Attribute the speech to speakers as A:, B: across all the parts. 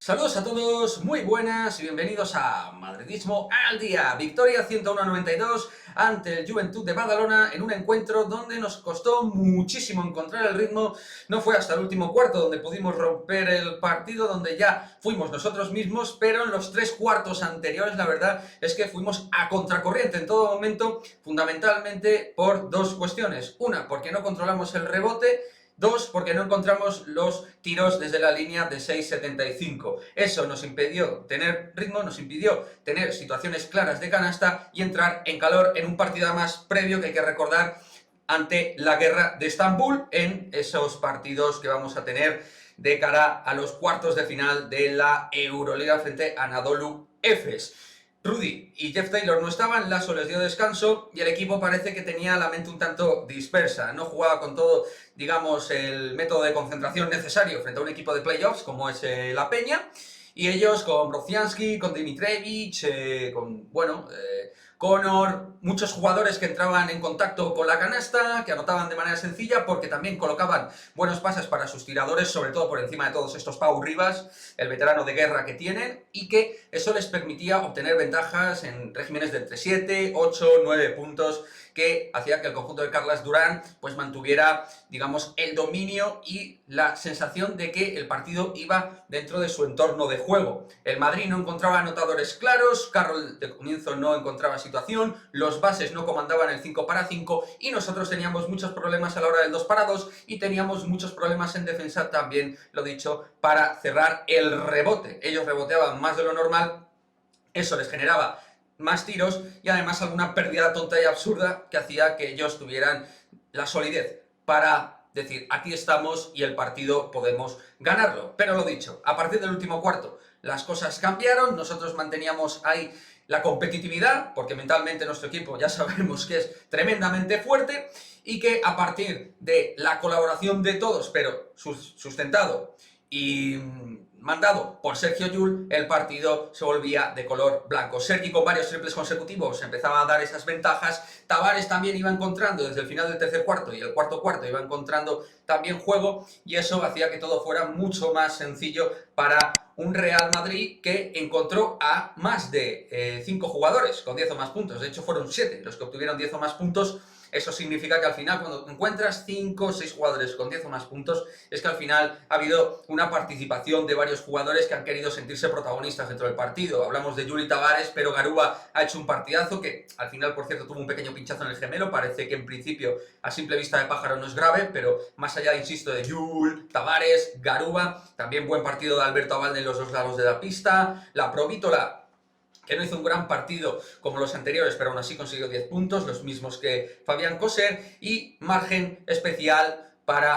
A: Saludos a todos, muy buenas y bienvenidos a Madridismo al Día. Victoria 101-92 ante el Juventud de Badalona en un encuentro donde nos costó muchísimo encontrar el ritmo. No fue hasta el último cuarto donde pudimos romper el partido, donde ya fuimos nosotros mismos, pero en los 3 cuartos anteriores la verdad es que fuimos a contracorriente en todo momento, fundamentalmente por dos cuestiones. Una, porque no controlamos el rebote. Dos, porque no encontramos los tiros desde la línea de 6,75. Eso nos impidió tener ritmo, nos impidió tener situaciones claras de canasta y entrar en calor en un partido más previo que hay que recordar ante la guerra de Estambul, en esos partidos que vamos a tener de cara a los cuartos de final de la Euroliga frente a Anadolu Efes. Rudy y Jeff Taylor no estaban, Lasso les dio descanso y el equipo parece que tenía la mente un tanto dispersa, no jugaba con todo, digamos, el método de concentración necesario frente a un equipo de playoffs como es la Peña, y ellos con Brociansky, con Dimitrievich, Connor, muchos jugadores que entraban en contacto con la canasta, que anotaban de manera sencilla porque también colocaban buenos pases para sus tiradores, sobre todo por encima de todos estos Pau Rivas, el veterano de guerra que tienen, y que eso les permitía obtener ventajas en regímenes de entre 7, 8, 9 puntos, que hacía que el conjunto de Carles Durant pues mantuviera, digamos, el dominio y la sensación de que el partido iba dentro de su entorno de juego. El Madrid no encontraba anotadores claros, Carroll de comienzo no encontraba situación, los bases no comandaban el 5 para 5 y nosotros teníamos muchos problemas a la hora del 2 para 2 y teníamos muchos problemas en defensa también, lo dicho, para cerrar el rebote. Ellos reboteaban más de lo normal, eso les generaba más tiros y además alguna pérdida tonta y absurda que hacía que ellos tuvieran la solidez para decir aquí estamos y el partido podemos ganarlo. Pero lo dicho, a partir del último cuarto las cosas cambiaron, nosotros manteníamos ahí la competitividad, porque mentalmente nuestro equipo ya sabemos que es tremendamente fuerte, y que a partir de la colaboración de todos, pero sustentado y mandado por Sergio Llull, el partido se volvía de color blanco. Sergi con varios triples consecutivos empezaba a dar esas ventajas, Tavares también iba encontrando desde el final del tercer cuarto y el cuarto cuarto iba encontrando también juego, y eso hacía que todo fuera mucho más sencillo para un Real Madrid que encontró a más de 5 jugadores con 10 o más puntos. De hecho fueron 7 los que obtuvieron 10 o más puntos. Eso significa que al final, cuando encuentras 5 o 6 jugadores con 10 o más puntos, es que al final ha habido una participación de varios jugadores que han querido sentirse protagonistas dentro del partido. Hablamos de Juli Tavares, pero Garuba ha hecho un partidazo que al final, por cierto, tuvo un pequeño pinchazo en el gemelo. Parece que en principio a simple vista de pájaro no es grave, pero más allá, insisto, de Jul, Tavares, Garuba, también buen partido de Alberto Abalde en los dos lados de la pista. La Provítola, que no hizo un gran partido como los anteriores, pero aún así consiguió 10 puntos, los mismos que Fabián Coser, y margen especial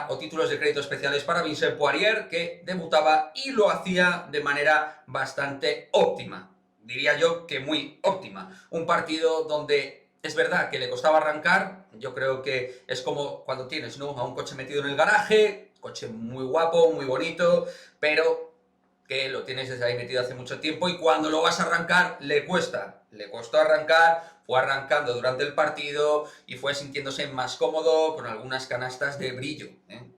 A: o títulos de crédito especiales para Vincent Poirier, que debutaba y lo hacía de manera bastante óptima. Diría yo que muy óptima. Un partido donde es verdad que le costaba arrancar, yo creo que es como cuando tienes, ¿no?, a un coche metido en el garaje, coche muy guapo, muy bonito, pero que lo tienes desde ahí metido hace mucho tiempo y cuando lo vas a arrancar le cuesta. Le costó arrancar, fue arrancando durante el partido y fue sintiéndose más cómodo con algunas canastas de brillo,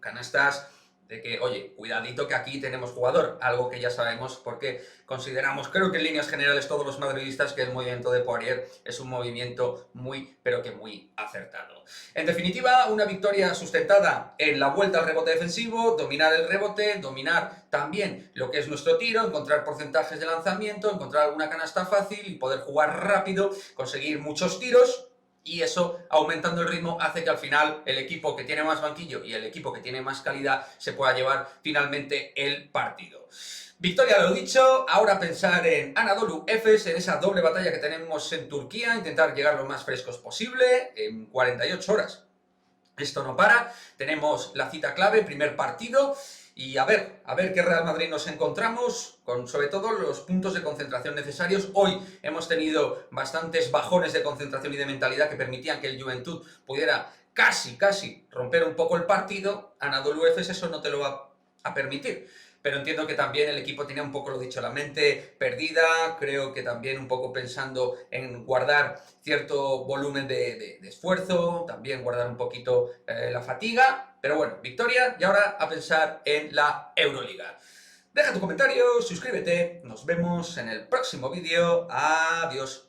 A: canastas de que, oye, cuidadito que aquí tenemos jugador, algo que ya sabemos porque consideramos, creo que en líneas generales todos los madridistas, que el movimiento de Poirier es un movimiento muy, pero que muy acertado. En definitiva, una victoria sustentada en la vuelta al rebote defensivo, dominar el rebote, dominar también lo que es nuestro tiro, encontrar porcentajes de lanzamiento, encontrar alguna canasta fácil y poder jugar rápido, conseguir muchos tiros. Y eso, aumentando el ritmo, hace que al final el equipo que tiene más banquillo y el equipo que tiene más calidad se pueda llevar finalmente el partido. Victoria, lo dicho, ahora pensar en Anadolu Efes, en esa doble batalla que tenemos en Turquía, intentar llegar lo más frescos posible en 48 horas. Esto no para, tenemos la cita clave, primer partido, y a ver qué Real Madrid nos encontramos, con sobre todo los puntos de concentración necesarios. Hoy hemos tenido bastantes bajones de concentración y de mentalidad que permitían que el Juventud pudiera casi romper un poco el partido. Anadolu Efes eso no te lo va a permitir. Pero entiendo que también el equipo tenía un poco, lo dicho, la mente perdida, creo que también un poco pensando en guardar cierto volumen de esfuerzo, también guardar un poquito la fatiga, pero bueno, victoria y ahora a pensar en la Euroliga. Deja tu comentario, suscríbete, nos vemos en el próximo vídeo. Adiós.